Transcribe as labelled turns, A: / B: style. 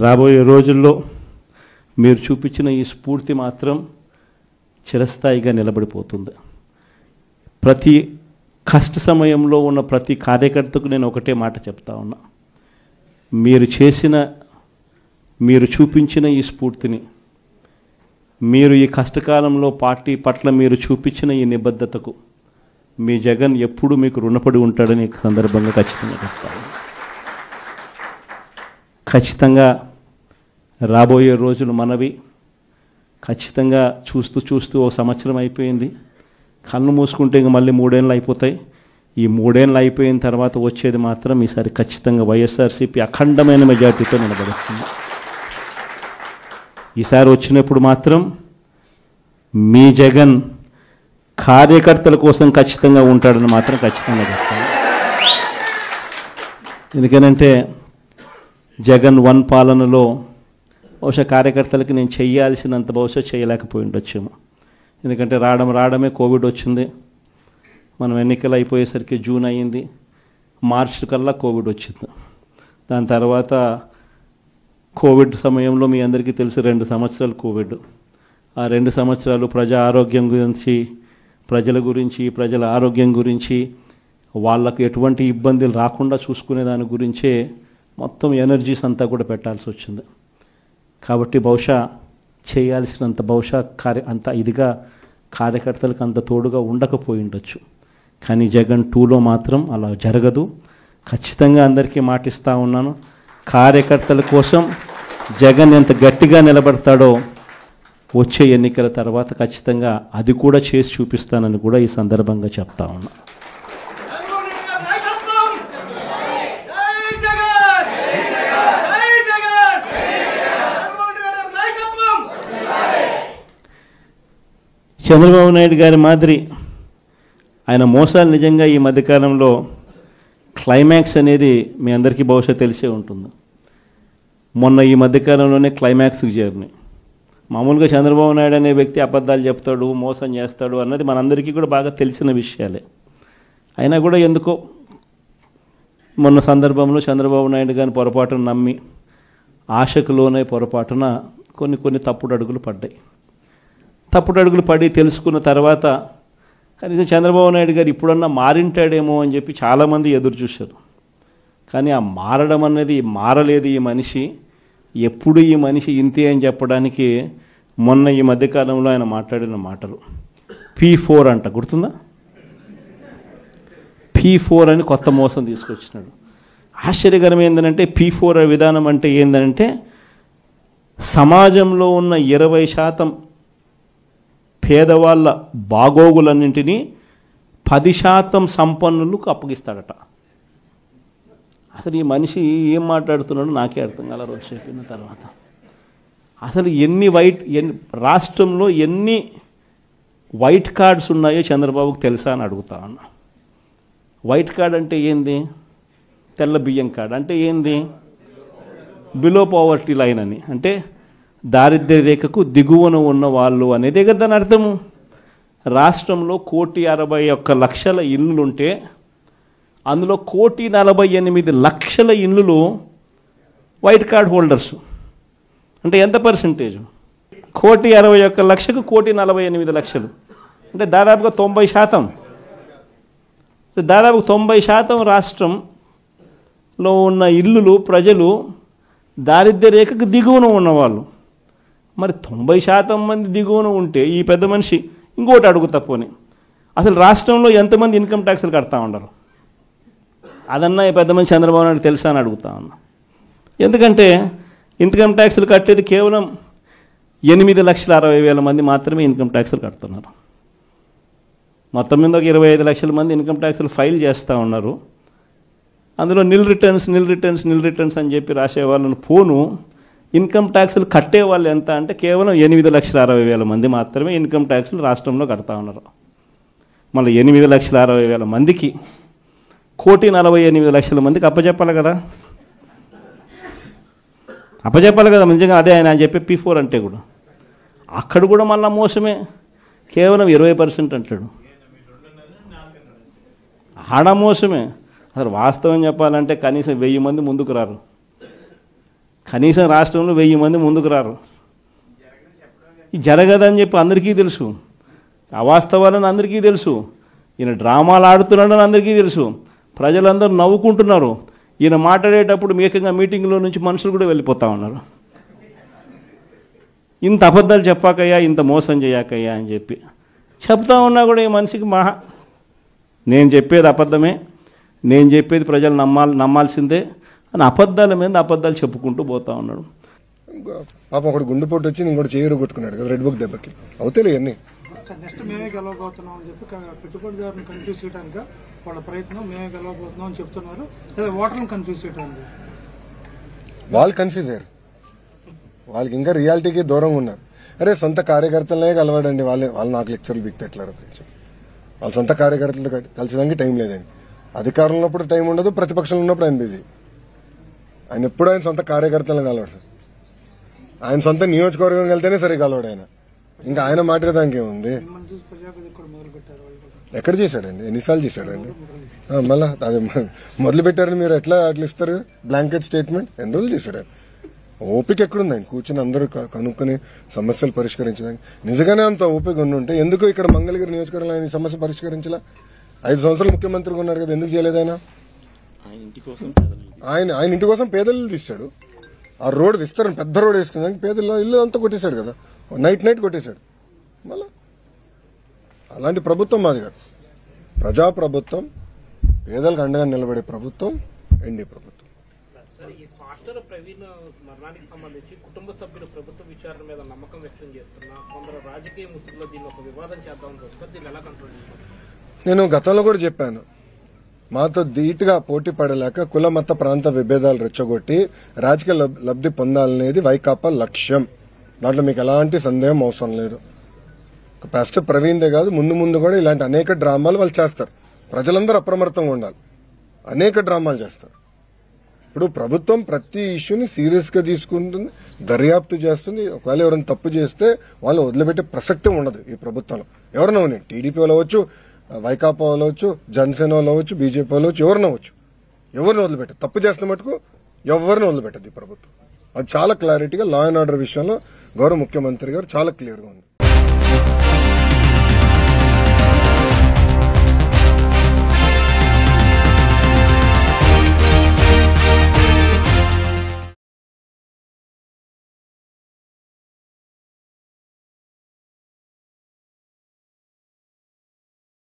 A: రాబోయే రోజుల్లో మీరు చూపించిన ఈ స్ఫూర్తి మాత్రం చిరస్థాయిగా నిలబడిపోతుంది. ప్రతి కష్ట సమయంలో ఉన్న ప్రతి కార్యకర్తకు నేను ఒకటే మాట చెప్తా ఉన్నా, మీరు చూపించిన ఈ స్ఫూర్తిని, మీరు ఈ కష్టకాలంలో పార్టీ పట్ల మీరు చూపించిన ఈ నిబద్ధతకు మీ జగన్ ఎప్పుడూ మీకు రుణపడి ఉంటాడని ఈ సందర్భంగా ఖచ్చితంగా చెప్తాను. ఖచ్చితంగా రాబోయే రోజులు మనవి. ఖచ్చితంగా చూస్తూ ఒక సంవత్సరం అయిపోయింది, కళ్ళు మూసుకుంటే ఇంక మళ్ళీ 3 ఏళ్ళు అయిపోతాయి. ఈ 3 ఏళ్ళు అయిపోయిన తర్వాత వచ్చేది మాత్రం ఈసారి ఖచ్చితంగా వైఎస్ఆర్సీపీ అఖండమైన మెజార్టీతో నిలబడుతుంది. ఈసారి వచ్చినప్పుడు మాత్రం మీ జగన్ కార్యకర్తల కోసం ఖచ్చితంగా ఉంటాడని మాత్రం ఖచ్చితంగా చెప్తాను. ఎందుకనంటే జగన్ 1 పాలనలో బహుశా కార్యకర్తలకి నేను చేయాల్సినంత బహుశా చేయలేకపోయి ఉండొచ్చేమో. ఎందుకంటే రావడమే కోవిడ్ వచ్చింది, మనం ఎన్నికలు అయిపోయేసరికి జూన్ అయ్యింది, మార్చి కల్లా కోవిడ్ వచ్చింది. దాని తర్వాత కోవిడ్ సమయంలో మీ అందరికీ తెలిసి 2 సంవత్సరాలు కోవిడ్. ఆ 2 సంవత్సరాలు ప్రజల గురించి ప్రజల ఆరోగ్యం గురించి వాళ్ళకు ఎటువంటి ఇబ్బందులు రాకుండా చూసుకునే దాని గురించే మొత్తం ఎనర్జీస్ అంతా కూడా పెట్టాల్సి వచ్చింది. కాబట్టి బహుశా చేయాల్సినంత అంత ఇదిగా కార్యకర్తలకు అంత తోడుగా ఉండకపోయి ఉండొచ్చు. కానీ జగన్ 2లో మాత్రం అలా జరగదు. ఖచ్చితంగా అందరికీ మాటిస్తూ ఉన్నాను, కార్యకర్తల కోసం జగన్ ఎంత గట్టిగా నిలబడతాడో వచ్చే ఎన్నికల తర్వాత ఖచ్చితంగా అది కూడా చేసి చూపిస్తానని కూడా ఈ సందర్భంగా చెప్తా ఉన్నా. చంద్రబాబు నాయుడు గారి మాదిరి ఆయన మోసాలు నిజంగా ఈ మధ్యకాలంలో క్లైమాక్స్ అనేది మీ అందరికీ బహుశా తెలిసే ఉంటుంది. మొన్న ఈ మధ్యకాలంలోనే క్లైమాక్స్కి చేరినాయి. మామూలుగా చంద్రబాబు నాయుడు అనే వ్యక్తి అబద్ధాలు చెప్తాడు, మోసం చేస్తాడు అన్నది మనందరికీ కూడా బాగా తెలిసిన విషయాలే. అయినా కూడా ఎందుకో మొన్న సందర్భంలో చంద్రబాబు నాయుడు గారిని పొరపాటున నమ్మి ఆశకులోనే పొరపాటున కొన్ని తప్పుడు అడుగులు పడ్డాయి. తప్పుడు అడుగులు పడి తెలుసుకున్న తర్వాత కనీసం చంద్రబాబు నాయుడు గారు ఇప్పుడన్నా మారింటాడేమో అని చెప్పి చాలామంది ఎదురు చూశారు. కానీ ఆ మారడం అనేది మారలేదు. ఈ మనిషి ఎప్పుడు ఈ మనిషి ఇంతే అని చెప్పడానికి మొన్న ఈ మధ్యకాలంలో ఆయన మాట్లాడిన మాటలు P4 అంట, గుర్తుందా? P4 అని కొత్త మోసం తీసుకొచ్చినాడు. ఆశ్చర్యకరం ఏంటంటే P4 విధానం అంటే ఏంటంటే సమాజంలో ఉన్న 20% పేదవాళ్ళ బాగోగులన్నింటినీ 10% సంపన్నులకు అప్పగిస్తాడట. అసలు ఈ మనిషి ఏం మాట్లాడుతున్నాడో నాకే అర్థం కాల రోజు చెప్పిన తర్వాత. అసలు రాష్ట్రంలో ఎన్ని వైట్ కార్డ్స్ ఉన్నాయో చంద్రబాబుకు తెలుసా అని అడుగుతా ఉన్నా. వైట్ కార్డ్ అంటే ఏంది? తెల్ల బియ్యం కార్డ్ అంటే ఏంది? బిలో పవర్టీ లైన్ అని, అంటే దారిద్ర్య రేఖకు దిగువన ఉన్న వాళ్ళు అనేదే కదా దాని అర్థము. రాష్ట్రంలో 1,61,00,000 ఇళ్ళుంటే అందులో 1,48,00,000 ఇళ్ళు వైట్ కార్డ్ హోల్డర్స్. అంటే ఎంత పర్సెంటేజ్? 1,61,00,000కు 1,48,00,000 అంటే దాదాపుగా 90%. దాదాపు 90% రాష్ట్రంలో ఉన్న ఇళ్ళు ప్రజలు దారిద్ర్య రేఖకు దిగువన ఉన్నవాళ్ళు. మరి 90% మంది దిగువన ఉంటే ఈ పెద్ద మనిషి ఇంకోటి అడుగుతా పోనీ, అసలు రాష్ట్రంలో ఎంతమంది ఇన్కమ్ ట్యాక్స్లు కడతా ఉండరు? అదన్నా ఈ పెద్ద మనిషి చంద్రబాబు నాయుడు తెలుసా అని అడుగుతా ఉన్నా. ఎందుకంటే ఇన్కమ్ ట్యాక్స్లు కట్టేది కేవలం 8,60,000 మంది మాత్రమే ఇన్కమ్ ట్యాక్స్లు కడుతున్నారు. మొత్తం మీద ఒక 25 లక్షల మంది ఇన్కమ్ ట్యాక్స్లు ఫైల్ చేస్తూ ఉన్నారు. అందులో నిల్ రిటర్న్స్ అని చెప్పి రాసే వాళ్ళని పోను ఇన్కమ్ ట్యాక్స్లు కట్టే వాళ్ళు ఎంత అంటే కేవలం 8,60,000 మంది మాత్రమే ఇన్కమ్ ట్యాక్స్లు రాష్ట్రంలో కడతా ఉన్నారు. మళ్ళీ 8,60,000 మందికి 1,48,00,000 మందికి అప్పచెప్పాలి కదా. నిజంగా అదే ఆయన చెప్పే P4 అంటే కూడా అక్కడ కూడా మళ్ళీ మోసమే. కేవలం 20% అంటాడు, ఆడ మోసమే. అసలు వాస్తవం చెప్పాలంటే కనీసం 1000 మంది ముందుకు రారు. కనీసం రాష్ట్రంలో 1000 మంది ముందుకు రారు. ఇది జరగదని చెప్పి అందరికీ తెలుసు, అవాస్తవాలని అందరికీ తెలుసు, ఈయన డ్రామాలు ఆడుతున్నాడని అందరికీ తెలుసు, ప్రజలందరూ నవ్వుకుంటున్నారు. ఈయన మాట్లాడేటప్పుడు ఏకంగా మీటింగ్లో నుంచి మనుషులు కూడా వెళ్ళిపోతూ ఉన్నారు. ఇంత అబద్ధాలు చెప్పాకయ్యా, ఇంత మోసం చేయకయ్యా అని చెప్పి చెప్తా ఉన్నా కూడా ఈ మనిషికి నేను చెప్పేది అబద్ధమే, నేను చెప్పేది ప్రజలు నమ్మాల్సిందే అని అబద్ధాల మీద అబద్ధాలు చెప్పుకుంటూ పోతా ఉన్నాడు.
B: పాపం ఒకటి గుండెపోటు వచ్చి ఇంకోటి చేయరు కొట్టుకున్నాడు కదా రెడ్ బుక్ దెబ్బకి. అవుతాయి ఇవన్నీ.
C: నెక్స్ట్ మేమే గెలవబోతున్నాం అని చెప్పి పెట్టుబడిదారుని కన్ఫ్యూజ్ చేయడానికి వాళ్ళ ప్రయత్నం, మేమే గెలవబోతున్నాం అని చెప్తున్నారు. లేదా ఓటర్లను కన్ఫ్యూజ్ చేయడానికి
B: వాళ్ళు కన్ఫ్యూజ్ అయ్యారు. వాళ్ళకి ఇంకా రియాలిటీకి దూరంగా ఉన్నారు. అరే సొంత కార్యకర్తలనే కలవాడండి, వాళ్ళు నాకు లెక్చర్లు బిక్తెట్లారు. వాళ్ళ సొంత కార్యకర్తలు కలిసడానికి టైం లేదండి. అధికారంలో ఉన్నప్పుడు టైం ఉండదు, ప్రతిపక్షంలో ఉన్నప్పుడు ఆయన బిజీ. ఆయన ఎప్పుడు ఆయన సొంత కార్యకర్తలను కలవాడు సార్. ఆయన సొంత నియోజకవర్గం వెళ్తేనే సరే కలవాడు ఆయన. ఇంకా ఆయన మాట్లాడడానికి ఏముంది? ఎక్కడ చేశాడండి? ఎన్నిసార్లు చేశాడండి? మళ్ళా అది మొదలు పెట్టారని మీరు ఎట్లా ఇస్తారు బ్లాంకెట్ స్టేట్మెంట్? ఎన్ని రోజులు చేశాడు? ఓపిక ఎక్కడుంది ఆయన కూర్చొని అందరూ కనుక్కొని సమస్యలు పరిష్కరించడానికి? నిజంగానే అంత ఓపిక ఉంటే ఎందుకు ఇక్కడ మంగళగిరి నియోజకవర్గంలో ఆయన సమస్య పరిష్కరించాల? 5 సంవత్సరాలు ముఖ్యమంత్రిగా ఉన్నాడు కదా, ఎందుకు చేయలేదు ఆయన? ఆయన ఇంటి కోసం పేదలు తీశాడు. ఆ రోడ్ విస్తరణ పెద్ద రోడ్ వేసుకున్నాక పేదల్లో ఇల్లు అంతా కొట్టేశాడు కదా, నైట్ కొట్టేశాడు. మళ్ళా అలాంటి ప్రభుత్వం మాది కాదు. ప్రజా ప్రభుత్వం, పేదలకు అండగా నిలబడే ప్రభుత్వం ఎన్డీ ప్రభుత్వం.
D: ప్రవీణ్ మరణానికి సంబంధించి కుటుంబ సభ్యులు ప్రభుత్వ విచారణ మీద నమ్మకం వ్యక్తం చేస్తున్నా కొందరు రాజకీయ ముసుగులో దీన్ని ఒక వివాదం చేద్దామని చూస్తారు. దీన్ని ఎలా కంట్రోల్ చేస్తారు?
B: నేను గతంలో కూడా చెప్పాను, మాతో ధీటుగా పోటీ పడలేక కుల మత ప్రాంత విభేదాలు రెచ్చగొట్టి రాజకీయ లబ్ధి పొందాలనేది వైకాపా లక్ష్యం. దాంట్లో మీకు ఎలాంటి సందేహం అవసరం లేదు. పాస్టర్ ప్రవీణ్దే కాదు, ముందు కూడా ఇలాంటి అనేక డ్రామాలు వాళ్ళు చేస్తారు. ప్రజలందరూ అప్రమత్తంగా ఉండాలి. అనేక డ్రామాలు చేస్తారు. ఇప్పుడు ప్రభుత్వం ప్రతి ఇష్యూని సీరియస్ గా తీసుకుంటుంది, దర్యాప్తు చేస్తుంది. ఒకవేళ ఎవరైనా తప్పు చేస్తే వాళ్ళు వదిలిపెట్టే ప్రసక్తి ఉండదు ఈ ప్రభుత్వంలో. ఎవరైనా ఉన్నాయి, టీడీపీ వాళ్ళు అవ్వచ్చు, వైకాపా వాళ్ళు అవ్వచ్చు, జనసేన వాళ్ళు అవ్వచ్చు, బీజేపీ వాళ్ళు అవ్వచ్చు, ఎవరిని అవ్వచ్చు. ఎవరిని వదిలిపెట్టదు, తప్పు చేస్తున్న మటుకు ఎవరిని వదిలిపెట్టదు ఈ ప్రభుత్వం. అది చాలా క్లారిటీగా లా అండ్ ఆర్డర్ విషయంలో గౌరవ ముఖ్యమంత్రి గారు చాలా క్లియర్గా ఉంది.